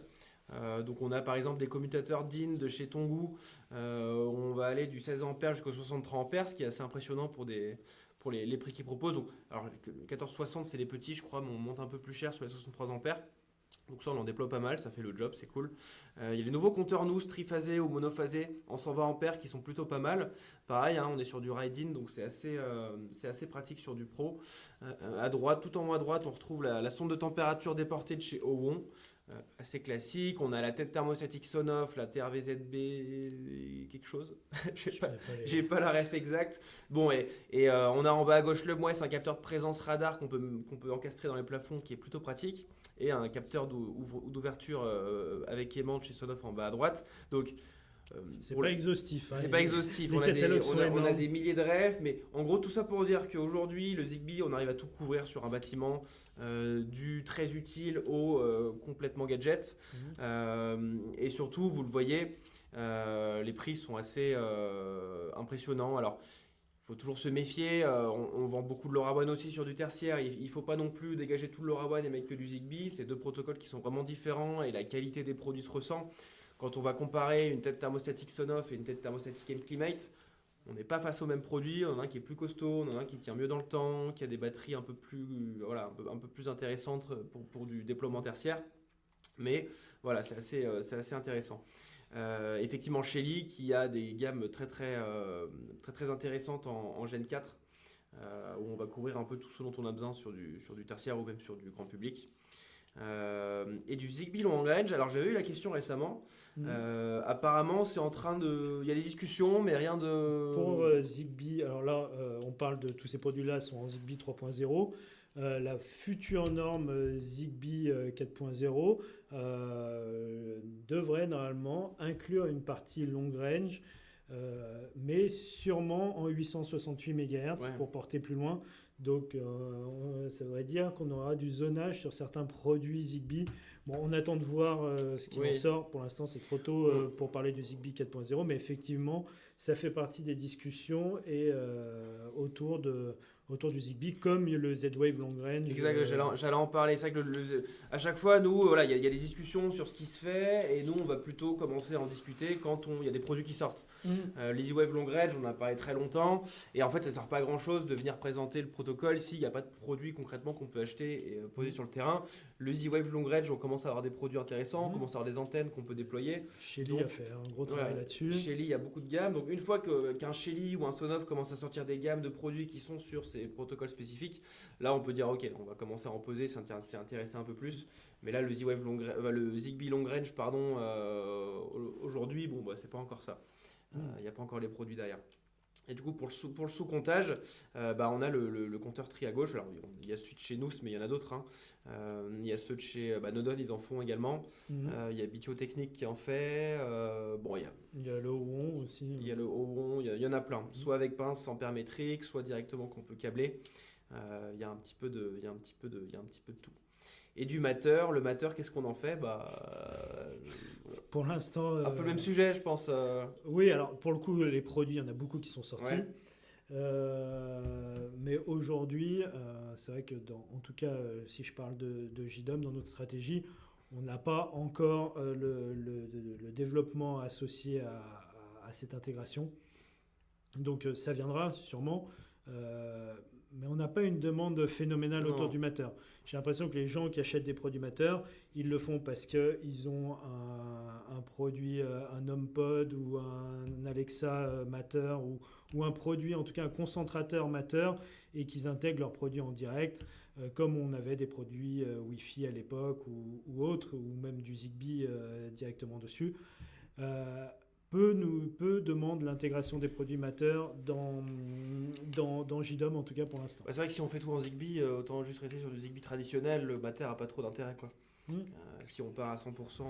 Donc on a par exemple des commutateurs DIN de chez Tongu, on va aller du 16 A jusqu'au 63 A, ce qui est assez impressionnant pour les prix qu'ils proposent. Donc, alors, le 1460, c'est les petits, je crois, mais on monte un peu plus cher sur les 63 ampères. Donc ça, on en déploie pas mal, ça fait le job, c'est cool. Il y a les nouveaux compteurs NOOS triphasés ou monophasés en 120 ampères qui sont plutôt pas mal. Pareil, on est sur du ride-in, donc c'est assez pratique sur du pro. À droite, tout en haut à droite, on retrouve la sonde de température déportée de chez Owon. Assez classique, on a la tête thermostatique Sonoff, la TRVZB quelque chose, j'ai pas la ref exacte. Bon, et on a en bas à gauche le MOES, un capteur de présence radar qu'on peut encastrer dans les plafonds qui est plutôt pratique, et un capteur d'ouverture avec aimant de chez Sonoff en bas à droite. Donc c'est pas exhaustif. C'est pas exhaustif. On a des milliers de refs, mais en gros, tout ça pour dire qu'aujourd'hui, le Zigbee, on arrive à tout couvrir sur un bâtiment, du très utile au complètement gadget. Et surtout, vous le voyez, les prix sont assez impressionnants. Alors, faut toujours se méfier. On vend beaucoup de LoRaWAN aussi sur du tertiaire. Il ne faut pas non plus dégager tout le LoRaWAN et mettre que du Zigbee. C'est deux protocoles qui sont vraiment différents et la qualité des produits se ressent. Quand on va comparer une tête thermostatique Sonoff et une tête thermostatique M-Climate, on n'est pas face au même produit. On en a un qui est plus costaud, on en a un qui tient mieux dans le temps, qui a des batteries un peu plus, voilà, un peu plus intéressantes pour du déploiement tertiaire. Mais voilà, c'est assez intéressant. Effectivement, Shelly qui a des gammes très intéressantes en Gen 4, où on va couvrir un peu tout ce dont on a besoin sur du tertiaire ou même sur du grand public. Et du Zigbee long range. Alors j'avais eu la question récemment. Apparemment, c'est en train de. Il y a des discussions, mais rien de. Pour Zigbee, alors là, on parle de tous ces produits-là sont en Zigbee 3.0. La future norme Zigbee 4.0 devrait normalement inclure une partie long range, mais sûrement en 868 MHz pour porter plus loin. Donc ça voudrait dire qu'on aura du zonage sur certains produits Zigbee. Bon, on attend de voir ce qui en sort. Pour l'instant, c'est trop tôt pour parler du Zigbee 4.0, mais effectivement, ça fait partie des discussions et autour du Zigbee, comme le Z-Wave Long Range. Exact, j'allais en parler. C'est vrai que à chaque fois, nous, voilà, il y a des discussions sur ce qui se fait, et nous, on va plutôt commencer à en discuter quand il y a des produits qui sortent. L'EasyWave Long Range, on en a parlé très longtemps, et en fait, ça ne sert pas à grand-chose de venir présenter le protocole s'il n'y a pas de produit concrètement qu'on peut acheter et poser sur le terrain. Le EasyWave Long Range, on commence à avoir des produits intéressants, on commence à avoir des antennes qu'on peut déployer. Shelly a fait un gros travail là-dessus. Shelly, il y a beaucoup de gammes. Donc une fois qu'un Shelly ou un Sonoff commence à sortir des gammes de produits qui sont sur ces protocoles spécifiques, là on peut dire ok, on va commencer à en poser, c'est intéressé un peu plus. Mais là le Zigbee Long Range, pardon, aujourd'hui, bon bah c'est pas encore ça. Il n'y a pas encore les produits derrière. Et du coup, pour le sous-comptage, on a le compteur tri à gauche. Alors, il y a celui de chez nous, mais il y en a d'autres. Il y a ceux de chez Nodon, ils en font également. Il y a Bitio Technique qui en fait. Il y a le Owon aussi. Il y a le Owon, il y en a plein. Soit avec pince ampère-métrique, soit directement qu'on peut câbler. Il y a un petit peu de tout. Et du matter, le matter, qu'est-ce qu'on en fait pour l'instant... un peu le même sujet, je pense. Oui, alors pour le coup, les produits, il y en a beaucoup qui sont sortis. Mais aujourd'hui, c'est vrai que en tout cas, si je parle de JDOM, dans notre stratégie, on n'a pas encore le développement associé à cette intégration. Donc ça viendra sûrement. Mais on n'a pas une demande phénoménale autour du Matter. J'ai l'impression que les gens qui achètent des produits Matter, ils le font parce qu'ils ont un produit, un HomePod ou un Alexa Matter ou un produit, en tout cas un concentrateur Matter, et qu'ils intègrent leurs produits en direct, comme on avait des produits Wi-Fi à l'époque ou autres, ou même du Zigbee directement dessus. Peu demande l'intégration des produits Matter dans JDOM, en tout cas pour l'instant. C'est vrai que si on fait tout en Zigbee, autant juste rester sur du Zigbee traditionnel, le Matter n'a pas trop d'intérêt, quoi. Si on part à 100%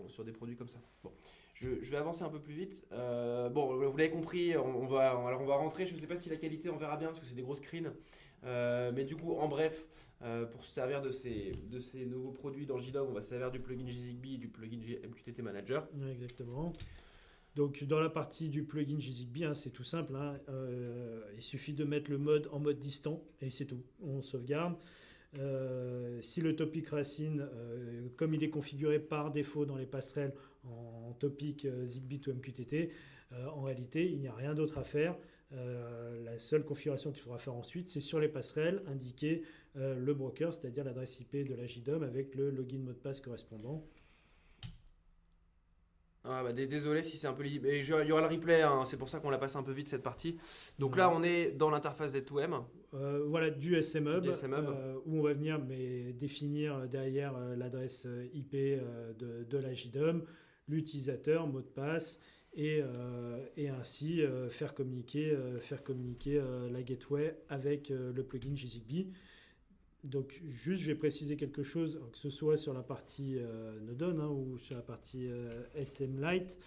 sur des produits comme ça. Bon, je vais avancer un peu plus vite. Vous l'avez compris, on va rentrer. Je ne sais pas si la qualité, on verra bien, parce que c'est des gros screens. Mais du coup, en bref, pour se servir de ces nouveaux produits dans JDOM, on va se servir du plugin Zigbee et du plugin MQTT Manager. Exactement. Donc dans la partie du plugin Zigbee, c'est tout simple. Il suffit de mettre le mode en mode distant et c'est tout. On sauvegarde. Si le topic racine, comme il est configuré par défaut dans les passerelles en topic Zigbee to MQTT, en réalité il n'y a rien d'autre à faire. La seule configuration qu'il faudra faire ensuite, c'est sur les passerelles indiquer le broker, c'est-à-dire l'adresse IP de la JDOM avec le login mot de passe correspondant. Désolé si c'est un peu lisible. Il y aura le replay, c'est pour ça qu'on la passe un peu vite cette partie. Donc là, on est dans l'interface Z2M. Voilà, du SM Hub, où on va venir définir derrière l'adresse IP de la JDOM, l'utilisateur, mot de passe, et ainsi faire communiquer la gateway avec le plugin Zigbee. Donc juste je vais préciser quelque chose, que ce soit sur la partie Nodon ou sur la partie SM Lite.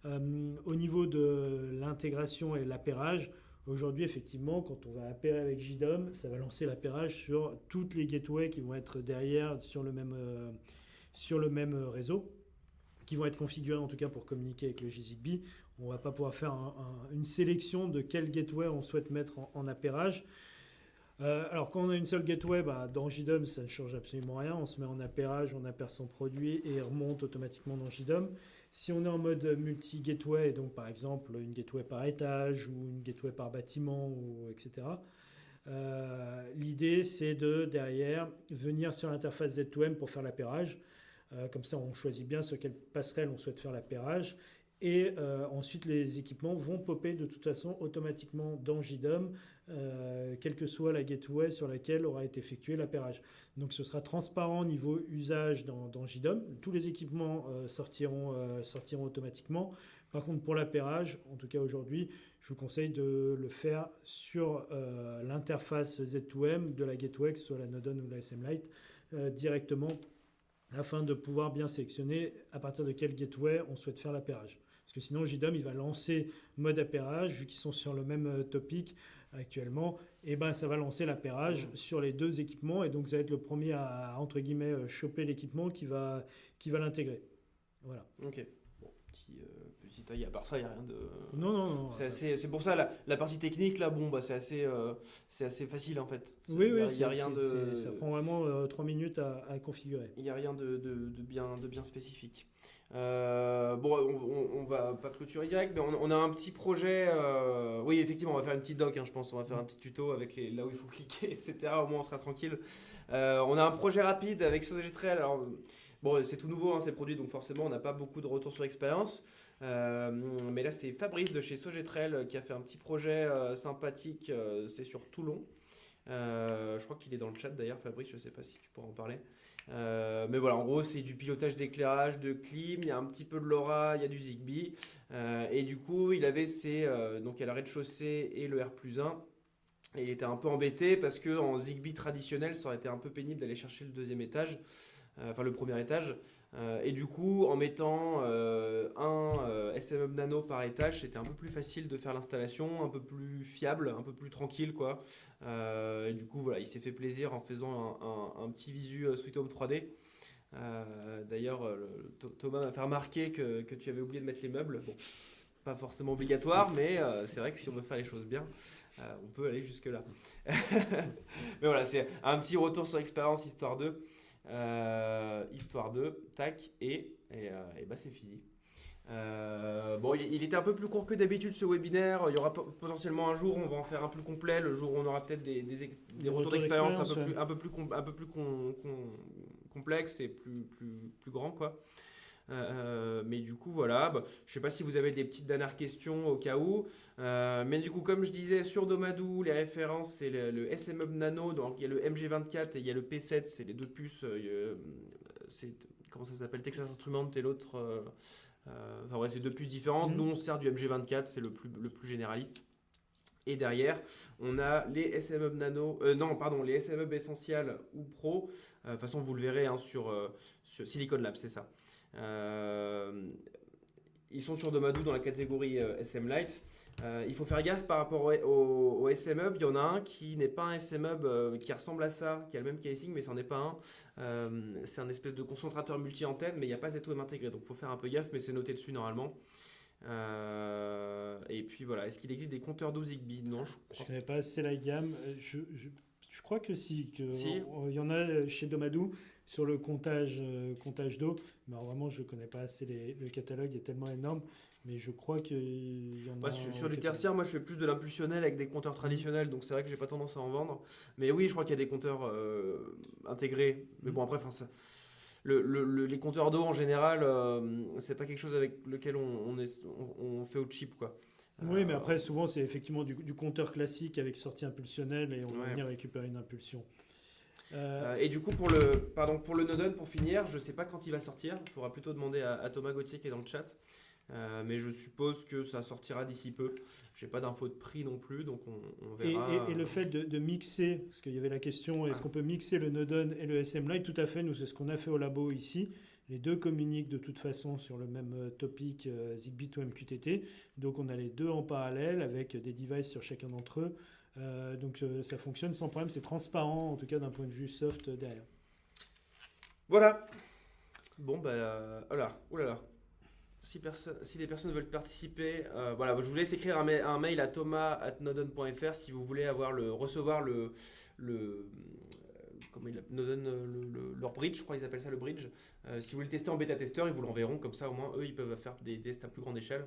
Au niveau de l'intégration et l'appairage, aujourd'hui effectivement quand on va appairer avec JDOM, ça va lancer l'appairage sur toutes les gateways qui vont être derrière sur le même réseau, qui vont être configurés en tout cas pour communiquer avec le Zigbee. On ne va pas pouvoir faire une sélection de quel gateway on souhaite mettre en appairage. Alors quand on a une seule gateway, dans JDOM ça ne change absolument rien. On se met en appairage, on appaire son produit et remonte automatiquement dans JDOM. Si on est en mode multi-gateway, donc par exemple une gateway par étage ou une gateway par bâtiment, etc., l'idée c'est de derrière venir sur l'interface Z2M pour faire l'appairage. Comme ça on choisit bien sur quelle passerelle on souhaite faire l'appairage. Et ensuite, les équipements vont popper de toute façon automatiquement dans JDOM, quelle que soit la gateway sur laquelle aura été effectué l'appairage. Donc ce sera transparent niveau usage dans JDOM. Tous les équipements sortiront automatiquement. Par contre, pour l'appairage, en tout cas aujourd'hui, je vous conseille de le faire sur l'interface Z2M de la gateway, que ce soit la Node-on ou la SM-Lite, directement, afin de pouvoir bien sélectionner à partir de quel gateway on souhaite faire l'appairage. Parce que sinon, JDOM, il va lancer mode appairage, vu qu'ils sont sur le même topic actuellement, et ça va lancer l'appairage sur les deux équipements, et donc ça va être le premier à entre guillemets, choper l'équipement qui va l'intégrer. Voilà. Ok. Bon, petit taille, à part ça, il n'y a rien de... Non. C'est pour ça, la partie technique, là, c'est assez facile, en fait. Oui, y a rien de... ça prend vraiment 3 minutes à configurer. Il n'y a rien de bien spécifique. On va pas clôturer direct, mais on a un petit projet. Oui, effectivement, on va faire une petite doc, je pense. On va faire un petit tuto avec là où il faut cliquer, etc. Au moins, on sera tranquille. On a un projet rapide avec Sogetrel. Alors, c'est tout nouveau, c'est produit, donc forcément, on n'a pas beaucoup de retour sur expérience. Mais là, c'est Fabrice de chez Sogetrel qui a fait un petit projet sympathique. C'est sur Toulon. Je crois qu'il est dans le chat d'ailleurs, Fabrice. Je sais pas si tu pourras en parler. Mais voilà, en gros, c'est du pilotage d'éclairage, de clim, il y a un petit peu de LoRa, il y a du Zigbee. Et du coup, il avait donc il y a le rez-de-chaussée et le R+1. Et il était un peu embêté parce qu'en Zigbee traditionnel, ça aurait été un peu pénible d'aller chercher le deuxième étage, le premier étage. Et du coup, en mettant un SM Hub Nano par étage, c'était un peu plus facile de faire l'installation, un peu plus fiable, un peu plus tranquille, quoi. Et du coup, voilà, il s'est fait plaisir en faisant un petit visu Sweet Home 3D. D'ailleurs, Thomas m'a fait remarquer que tu avais oublié de mettre les meubles. Bon, pas forcément obligatoire, mais c'est vrai que si on veut faire les choses bien, on peut aller jusque-là. Mais voilà, c'est un petit retour sur l'expérience Histoire 2. Histoire 2, tac, et c'est fini. Il était un peu plus court que d'habitude ce webinaire. Il y aura potentiellement un jour, on va en faire un plus complet, le jour où on aura peut-être des retours d'expérience un peu plus complexes et plus grands, quoi. Mais du coup, voilà. Je sais pas si vous avez des petites dernières questions au cas où. Mais du coup, comme je disais, sur Domadou, les références, c'est le SM Hub Nano. Donc, il y a le MG24 et il y a le P7. C'est les deux puces. Comment ça s'appelle, Texas Instruments et l'autre. C'est deux puces différentes. Nous, on sert du MG24. C'est le plus généraliste. Et derrière, on a les SM Hub Nano, les SM Hub Essential ou Pro. De toute façon, vous le verrez sur Silicon Labs, c'est ça. Ils sont sur Domadou dans la catégorie SM Lite. Il faut faire gaffe par rapport au SM Hub. Il y en a un qui n'est pas un SM Hub qui ressemble à ça, qui a le même casing, mais ça n'en est pas un. C'est un espèce de concentrateur multi-antenne, mais il n'y a pas Z2M intégré. Donc il faut faire un peu gaffe, mais c'est noté dessus normalement. Et puis voilà, est-ce qu'il existe des compteurs d'eau Zigbee? Non, je ne connais pas assez la gamme. Je crois que si. Si. Il y en a chez Domadou sur le comptage d'eau. Mais vraiment, je ne connais pas assez le catalogue est tellement énorme. Mais je crois qu'il y en a. Sur du tertiaire, moi je fais plus de l'impulsionnel avec des compteurs traditionnels, donc c'est vrai que j'ai pas tendance à en vendre. Mais oui, je crois qu'il y a des compteurs intégrés. Mais bon, après, les compteurs d'eau en général, c'est pas quelque chose avec lequel on fait au chip, quoi. Oui, mais après, souvent, c'est effectivement du compteur classique avec sortie impulsionnelle et on va venir récupérer une impulsion. Et du coup, pour le Node-on, pour finir, je sais pas quand il va sortir. Il faudra plutôt demander à Thomas Gauthier qui est dans le chat. Mais je suppose que ça sortira d'ici peu. J'ai pas d'infos de prix non plus, donc on verra. Et le fait de mixer, parce qu'il y avait la question, est-ce qu'on peut mixer le Node-on et le SM Lite? Tout à fait, nous c'est ce qu'on a fait au labo ici. Les deux communiquent de toute façon sur le même topic Zigbee to MQTT. Donc on a les deux en parallèle avec des devices sur chacun d'entre eux. Donc ça fonctionne sans problème, c'est transparent en tout cas d'un point de vue soft derrière. Voilà. Bon, oulala. si les personnes veulent participer, voilà, je vous laisse écrire un mail à thomas@nodon.fr si vous voulez recevoir comment Nodon, leur bridge, je crois qu'ils appellent ça le bridge. Si vous voulez le tester en bêta-testeur, ils vous l'enverront, comme ça au moins eux ils peuvent faire des tests à plus grande échelle.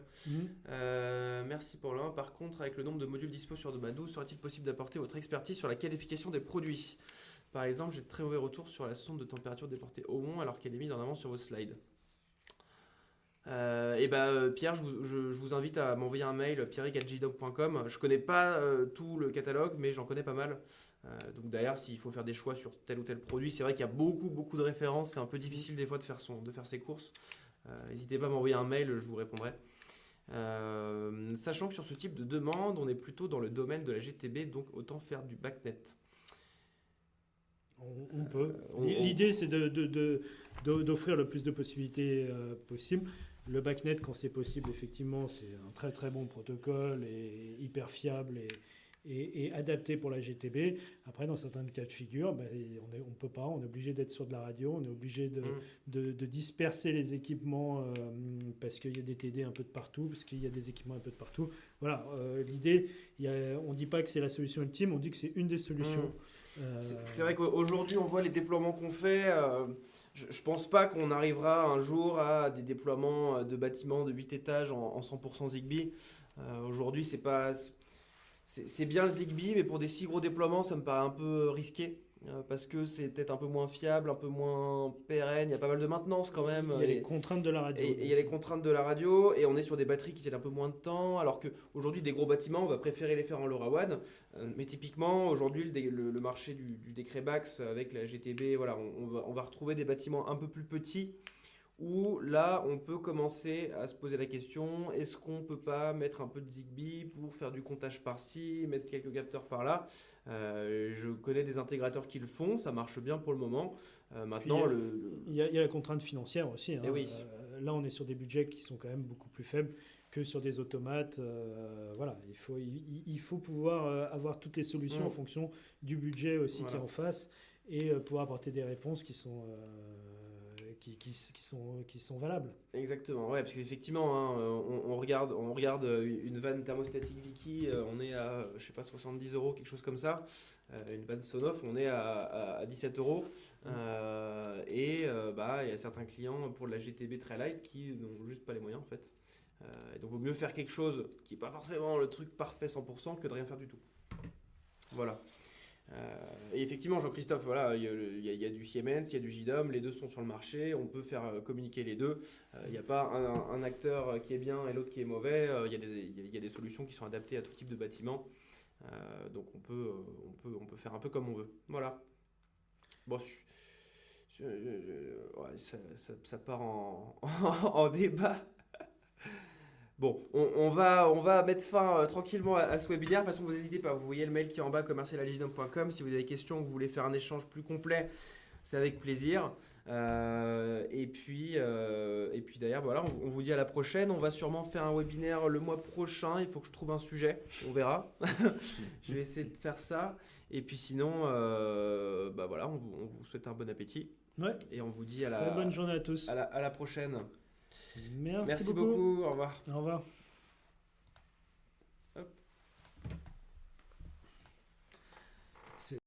Merci pour l'un. Par contre, avec le nombre de modules dispo sur Domadou, serait-il possible d'apporter votre expertise sur la qualification des produits? Par exemple, j'ai de très mauvais retours sur la sonde de température déportée au Mont alors qu'elle est mise en avant sur vos slides. Pierre, je vous invite à m'envoyer un mail, pierrick@jdom.com. Je connais pas tout le catalogue, mais j'en connais pas mal. Donc d'ailleurs, s'il faut faire des choix sur tel ou tel produit, c'est vrai qu'il y a beaucoup de références. C'est un peu difficile des fois de faire ses courses. N'hésitez pas à m'envoyer un mail, je vous répondrai. Sachant que sur ce type de demande, on est plutôt dans le domaine de la GTB, donc autant faire du backnet. On peut. L'idée, c'est d'offrir le plus de possibilités possible. Le backnet, quand c'est possible, effectivement, c'est un très très bon protocole et hyper fiable et adapté pour la GTB. Après, dans certains cas de figure, on ne peut pas, on est obligé d'être sur de la radio, on est obligé de disperser les équipements parce qu'il y a des TD un peu de partout, parce qu'il y a des équipements un peu de partout. Voilà, l'idée, on ne dit pas que c'est la solution ultime, on dit que c'est une des solutions. C'est vrai qu'aujourd'hui, on voit les déploiements qu'on fait. Je pense pas qu'on arrivera un jour à des déploiements de bâtiments de 8 étages en 100% Zigbee. Aujourd'hui, c'est bien le Zigbee, mais pour des si gros déploiements, ça me paraît un peu risqué. Parce que c'est peut-être un peu moins fiable, un peu moins pérenne. Il y a pas mal de maintenance quand même. Il y a les contraintes de la radio. Et il y a les contraintes de la radio, et on est sur des batteries qui tiennent un peu moins de temps. Alors qu'aujourd'hui, des gros bâtiments, on va préférer les faire en LoRaWAN. Mais typiquement, aujourd'hui, le marché du décret BAX avec la GTB, voilà, on va retrouver des bâtiments un peu plus petits où là, on peut commencer à se poser la question, est-ce qu'on peut pas mettre un peu de Zigbee pour faire du comptage par-ci, mettre quelques capteurs par-là. Je connais des intégrateurs qui le font, ça marche bien pour le moment. Maintenant, il y a la contrainte financière aussi. Hein. Oui. Là, on est sur des budgets qui sont quand même beaucoup plus faibles que sur des automates. Voilà, il faut pouvoir avoir toutes les solutions en fonction du budget aussi qui est en face et pouvoir apporter des réponses qui sont valables. Exactement, ouais, parce qu'effectivement, hein, on regarde une vanne thermostatique Viki, on est à, je sais pas, 70 €, quelque chose comme ça. Une vanne Sonoff, on est à 17 €. Il y a certains clients pour la GTB très light qui n'ont juste pas les moyens en fait. Et donc, il vaut mieux faire quelque chose qui n'est pas forcément le truc parfait 100% que de rien faire du tout. Voilà. Et effectivement, Jean-Christophe, voilà, il y a du Siemens, il y a du JDOM, les deux sont sur le marché, on peut faire communiquer les deux. Il n'y a pas un acteur qui est bien et l'autre qui est mauvais. Il y a des solutions qui sont adaptées à tout type de bâtiment. Donc on peut faire un peu comme on veut. Voilà. Bon, ça part en débat. Bon, on va mettre fin tranquillement à ce webinaire. De toute façon, vous n'hésitez pas. Vous voyez le mail qui est en bas, commercial@jdom.com. Si vous avez des questions, que vous voulez faire un échange plus complet, c'est avec plaisir. Et puis d'ailleurs, voilà, on vous dit à la prochaine. On va sûrement faire un webinaire le mois prochain. Il faut que je trouve un sujet. On verra. Je vais essayer de faire ça. Et puis sinon, voilà, on vous souhaite un bon appétit. Ouais. Et on vous dit très bonne journée à tous. À la prochaine. Merci beaucoup. Au revoir. Au revoir.